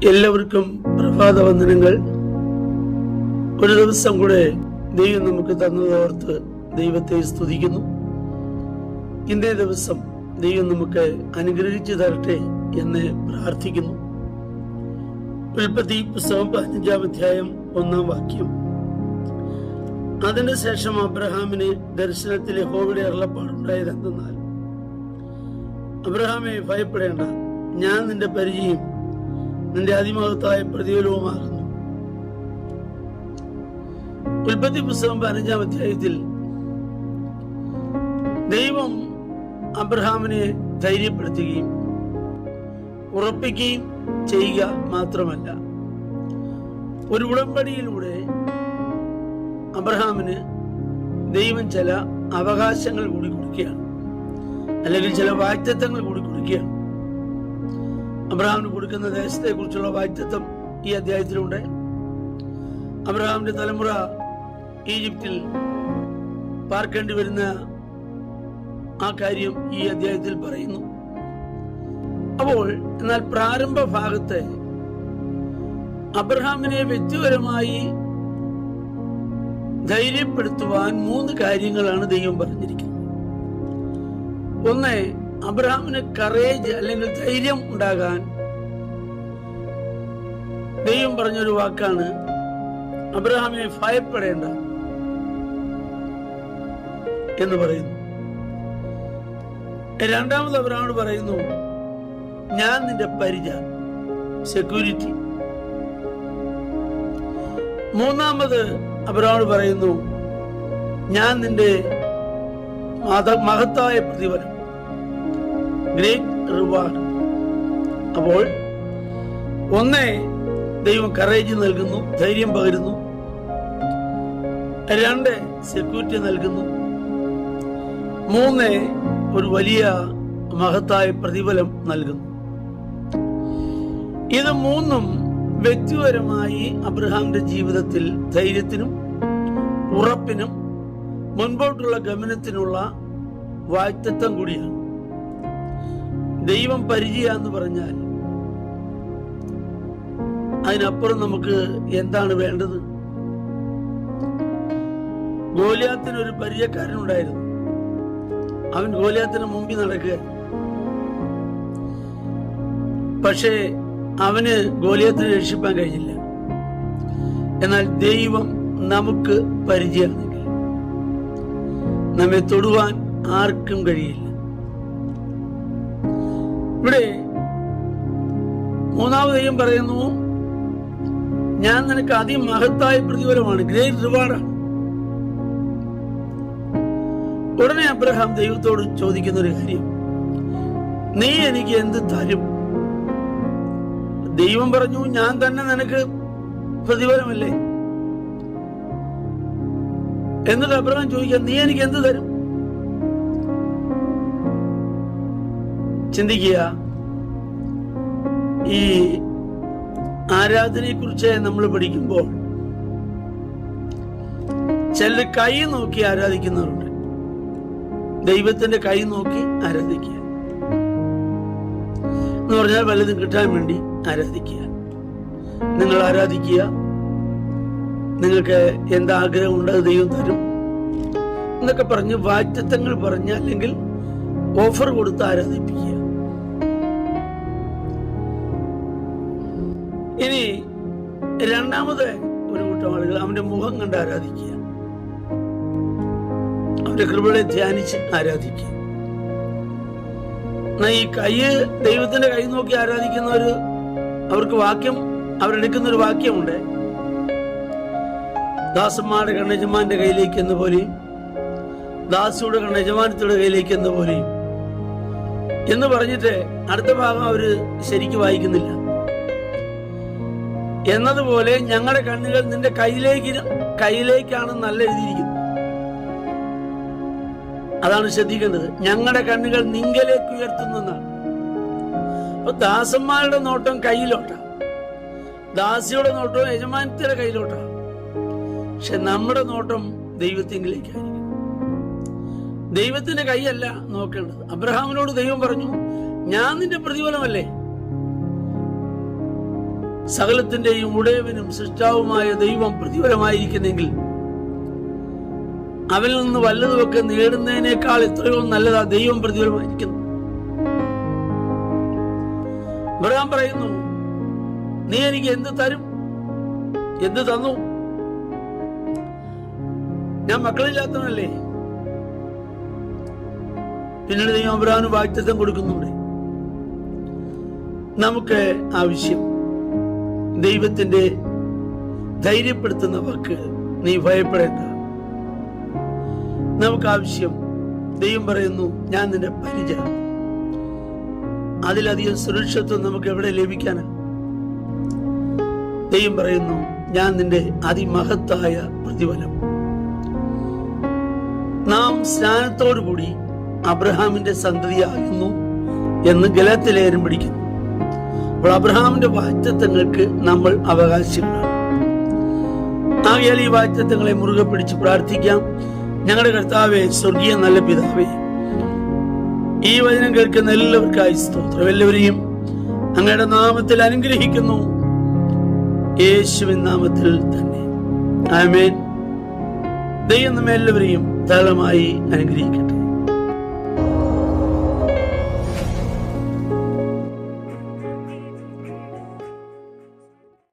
എല്ലാവർക്കും പ്രഭാത വന്ദനങ്ങൾ. ഒരു ദിവസം കൂടെ ദൈവം നമുക്ക് തന്നതോർത്ത് ദൈവത്തെ സ്തുതിക്കുന്നു. ഇന്നേ ദിവസം ദൈവം നമുക്ക് അനുഗ്രഹിച്ചു തരട്ടെ എന്ന് പ്രാർത്ഥിക്കുന്നു. ഉൽപ്പത്തി പുസ്തകം 15-ാം അധ്യായം 1-ാം വാക്യം. അതിനുശേഷം അബ്രഹാമിന് ദർശനത്തിൽ യഹോവയുടെ അരുളപ്പാടുണ്ടായത് എന്തെന്നാൽ, അബ്രഹാമേ, ഭയപ്പെടേണ്ട, ഞാൻ നിന്റെ പരിചയം നിന്റെ അതിമഹത്തായ പ്രതിഫലവുമാകുന്നു. ഉൽപ്പത്തി പുസ്തകം 15-ാം അധ്യായത്തിൽ ദൈവം അബ്രഹാമിനെ ധൈര്യപ്പെടുത്തുകയും ഉറപ്പിക്കുകയും ചെയ്യുക മാത്രമല്ല, ഒരു ഉടമ്പടിയിലൂടെ അബ്രഹാമിന് ദൈവം ചില അവകാശങ്ങൾ കൂടി കൊടുക്കുകയാണ്, അല്ലെങ്കിൽ ചില വാഗ്ദത്തങ്ങൾ കൂടി കൊടുക്കുകയാണ്. അബ്രഹാമിന് കൊടുക്കുന്ന ദേശത്തെ കുറിച്ചുള്ള വാഗ്ദത്തം ഈ അധ്യായത്തിലുണ്ട്. അബ്രഹാമിന്റെ തലമുറ ഈജിപ്തിൽ പാർക്കേണ്ടി വരുന്ന ആ കാര്യം ഈ അധ്യായത്തിൽ പറയുന്നു. അപ്പോൾ എന്നാൽ പ്രാരംഭ ഭാഗത്തെ അബ്രഹാമിനെ വ്യക്തിപരമായി ധൈര്യപ്പെടുത്തുവാൻ 3 കാര്യങ്ങളാണ് ദൈവം പറഞ്ഞിരിക്കുന്നത്. ഒന്ന്, അബ്രഹാമിന് കറേജ് അല്ലെങ്കിൽ ധൈര്യം ഉണ്ടാകാൻ ദൈവം പറഞ്ഞൊരു വാക്കാണ്, അബ്രഹാമെ, ഭയപ്പെടേണ്ട എന്ന് പറയുന്നു. രണ്ടാമത് അബ്രഹാമോട് പറയുന്നു, ഞാൻ നിന്റെ പരിച, സെക്യൂരിറ്റി. മൂന്നാമത് അബ്രഹാമോട് പറയുന്നു, ഞാൻ നിന്റെ മഹത്തായ പ്രതിഫലം, ഗ്രേറ്റ് റിവാർഡ്. അപ്പോൾ ഒന്ന്, ദൈവം കറേജ് നൽകുന്നു, ധൈര്യം പകരുന്നു. 2, സെക്യൂരിറ്റി നൽകുന്നു. 3, ഒരു വലിയ മഹത്തായ പ്രതിഫലം നൽകുന്നു. ഇത് 3ഉം വ്യക്തിപരമായി അബ്രഹാമിന്റെ ജീവിതത്തിൽ ധൈര്യത്തിനും ഉറപ്പിനും മുൻപോട്ടുള്ള ഗമനത്തിനുള്ള വാഗ്ദത്തം കൂടിയാണ്. ദൈവം പരിചയ എന്ന് പറഞ്ഞാൽ അതിനപ്പുറം നമുക്ക് എന്താണ് വേണ്ടത്? ഗോലിയാത്തിന് ഒരു പരിചയക്കാരനുണ്ടായിരുന്നു. അവൻ ഗോലിയാത്തിന് മുമ്പിൽ നടക്കുക. പക്ഷേ അവന് ഗോലിയാത്തിനെ രക്ഷിപ്പാൻ കഴിഞ്ഞില്ല. എന്നാൽ ദൈവം നമുക്ക് പരിചയമാണെങ്കിൽ നമ്മെ തൊടുവാൻ ആർക്കും കഴിയില്ല. ഇവിടെ 3-ാമതെയും പറയുന്നു, ഞാൻ നിനക്ക് അതിമഹത്തായ പ്രതിഫലമാണ്, ഗ്രേറ്റ് റിവാർഡാണ്. ഉടനെ അബ്രഹാം ദൈവത്തോട് ചോദിക്കുന്ന ഒരു കാര്യം, നീ എനിക്ക് എന്ത് തരും? ദൈവം പറഞ്ഞു, ഞാൻ തന്നെ നിനക്ക് പ്രതിഫലമല്ലേ. എന്നിട്ട് അബ്രഹാം ചോദിക്കാം, നീ എനിക്ക് എന്ത് തരും? ചിന്തിക്കുക, ഈ ആരാധനയെ കുറിച്ച് നമ്മൾ പഠിക്കുമ്പോൾ ചിലർ കൈ നോക്കി ആരാധിക്കുന്നവരുണ്ട്. ദൈവത്തിന്റെ കൈ നോക്കി ആരാധിക്കുക എന്ന് പറഞ്ഞാൽ വല്ലതും കിട്ടാൻ വേണ്ടി ആരാധിക്കുക. നിങ്ങൾ ആരാധിക്കുക, നിങ്ങൾക്ക് എന്താഗ്രഹം ഉണ്ട് അത് ദൈവം തരും എന്നൊക്കെ പറഞ്ഞ് വാഗ്ദത്തങ്ങൾ പറഞ്ഞ്, അല്ലെങ്കിൽ ഓഫർ കൊടുത്ത് ആരാധിപ്പിക്കുക. ഇനി രണ്ടാമത് ഒരു കൂട്ടം ആളുകൾ അവന്റെ മുഖം കണ്ട് ആരാധിക്കുക, അവന്റെ കൃപയെ ധ്യാനിച്ച് ആരാധിക്കുക. എന്നാൽ ഈ ദൈവത്തിന്റെ കൈ നോക്കി ആരാധിക്കുന്നവര്, അവരെടുക്കുന്നൊരു വാക്യമുണ്ട്, ദാസന്മാരുടെ കണ്ണയജമാന്റെ കയ്യിലേക്ക് എന്ന പോലെയും ദാസിയുടെ കണ്ണയജമാനത്തിയുടെ കയ്യിലേക്ക് എന്ന പോലെയും എന്ന് പറഞ്ഞിട്ട് അടുത്ത ഭാഗം അവര് ശരിക്കും വായിക്കുന്നില്ല. എന്നതുപോലെ ഞങ്ങളുടെ കണ്ണുകൾ നിന്റെ കയ്യിലേക്കാണ് നല്ല എഴുതിയിരിക്കുന്നത്. അതാണ് ശ്രദ്ധിക്കേണ്ടത്. ഞങ്ങളുടെ കണ്ണുകൾ നിങ്കലേക്ക് ഉയർത്തുന്നതാണ്. അപ്പൊ ദാസന്മാരുടെ നോട്ടം കയ്യിലോട്ടാ, ദാസിയുടെ നോട്ടം യജമാനത്തിന്റെ കയ്യിലോട്ടാ. പക്ഷെ നമ്മുടെ നോട്ടം ദൈവത്തിങ്കിലേക്കായിരിക്കും. ദൈവത്തിന്റെ കൈയല്ല നോക്കേണ്ടത്. അബ്രഹാമിനോട് ദൈവം പറഞ്ഞു, ഞാൻ നിന്റെ പ്രതിഫലമല്ലേ. സകലത്തിന്റെയും ഉടയവനും സൃഷ്ടാവുമായ ദൈവം പ്രതിഫലമായിരിക്കുന്നെങ്കിൽ അവനിൽ നിന്ന് വല്ലതുമൊക്കെ നേടുന്നതിനേക്കാൾ എത്രയോ നല്ലതാ ദൈവം പ്രതിഫലമായിരിക്കുന്നു. അബ്രഹാം പറയുന്നു, നീ എനിക്ക് എന്ത് തരും? എന്ത് തന്നു? ഞാൻ മക്കളില്ലാത്തവനല്ലേ? പിന്നീട് ദൈവം അബ്രഹാമിന് വാഗ്ദത്തം കൊടുക്കുന്നുണ്ട്. നമുക്ക് ആവശ്യം ദൈവത്തിന്റെ ധൈര്യപ്പെടുത്തുന്ന വാക്ക്, നീ ഭയപ്പെടേണ്ട. നമുക്ക് ആവശ്യം, ദൈവം പറയുന്നു, ഞാൻ നിന്റെ പരിച. അതിലധികം സുരക്ഷിതത്വം നമുക്ക് എവിടെ ലഭിക്കാനാ? ദൈവം പറയുന്നു, ഞാൻ നിന്റെ അതിമഹത്തായ പ്രതിഫലം. നാം സ്നാനത്തോടു കൂടി അബ്രഹാമിന്റെ സന്തതിയാകുന്നു എന്ന് ഗലാത്യലേഖനം പഠിക്കുന്നു. അപ്പോൾ അബ്രഹാമിന്റെ വാഗ്ദത്തങ്ങൾക്ക് നമ്മൾ അവകാശികളാണ്. ആകയാൽ ഈ വാഗ്ദത്തങ്ങളെ മുറുകെ പിടിച്ച് പ്രാർത്ഥിക്കാം. ഞങ്ങളുടെ കർത്താവേ, സ്വർഗീയ നല്ല പിതാവേ, ഈ വചനം കേൾക്കുന്ന എല്ലാവർക്കായി സ്തോത്രം. എല്ലാവരെയും അങ്ങയുടെ നാമത്തിൽ അനുഗ്രഹിക്കുന്നു, യേശുവിൻ നാമത്തിൽ തന്നെ. ആമേൻ. ദൈവം നമ്മെ എല്ലാവരെയും ധാരാളമായി അനുഗ്രഹിക്കട്ടെ.